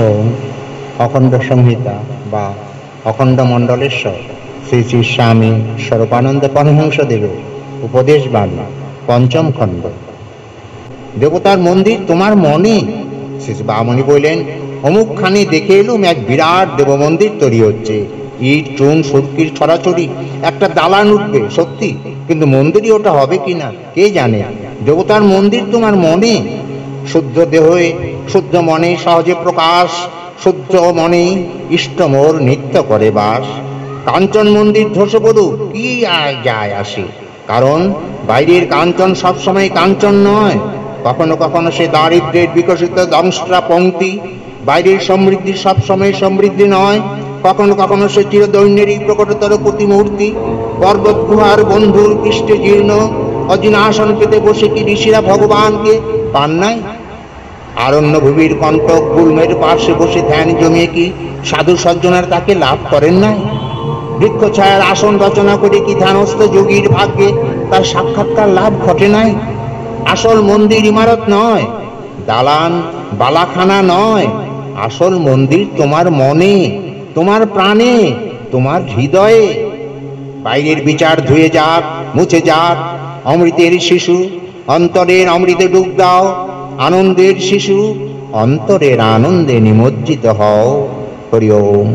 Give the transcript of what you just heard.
ওম অখণ্ড সংহিতা বা অখণ্ড মণ্ডলেশ্বর শ্রী শ্রী স্বামী স্বরূপানন্দ পরমহংস দেবের উপদেশ বাণী পঞ্চম খণ্ড। দেবতার মন্দির তোমার মনে। শ্রী বামনি বললেন, অমুকখানি দেখে এলুম এক বিরাট দেব মন্দির তৈরি হচ্ছে, ইট চুন সুরকির ছড়াছড়ি, একটা দালান উঠবে সত্যি, কিন্তু মন্দিরই ওটা হবে কিনা কে জানে। দেবতার মন্দির তোমার মনে। শুদ্ধ দেহে শুদ্ধ মনে সহজে প্রকাশ, শুদ্ধ মনে ইষ্ট মোর নিত্য করে বাস। কাঞ্চন মন্দির ধসে পড়ুক কি যায় আসে, কারণ বাইরের কাঞ্চন সবসময় কাঞ্চন নয়। কখনো কখনো সে দারিদ্র্যের বিকশিত দংশরা পংক্তি। বাইরের সমৃদ্ধি সবসময় সমৃদ্ধি নয়, কখনো কখনো সে চিরদৈন্যেরই প্রকটতর প্রতিমূর্তি। পর্বত গুহার বন্ধুর পৃষ্ঠে জীর্ণ অজিনাসন পেতে বসে কি ঋষিরা ভগবানকে পান নাই? আরণ্য ভূমির কণ্টক গুল্মের পার্শ্বে বসে ধ্যান জমিয়ে কি সাধু সজ্জনার তাকে লাভ করেন নাই? বৃক্ষ ছায়ার আসন রচনা করে কি ধ্যানস্থ যোগীর ভাগ্যে তার সাক্ষাৎকার লাভ ঘটে নাই? আসল মন্দির ইমারত নয়, দালান বালাখানা নয়, আসল মন্দির তোমার মনে, তোমার প্রাণে, তোমার হৃদয়ে। বাইরের বিচার ধুয়ে যাক, মুছে যাক। অমৃতের শিশু অন্তরের অমৃতে ডুব দাও। আনন্দের শিশু অন্তরের আনন্দে নিমজ্জিত হও। হরি ওম।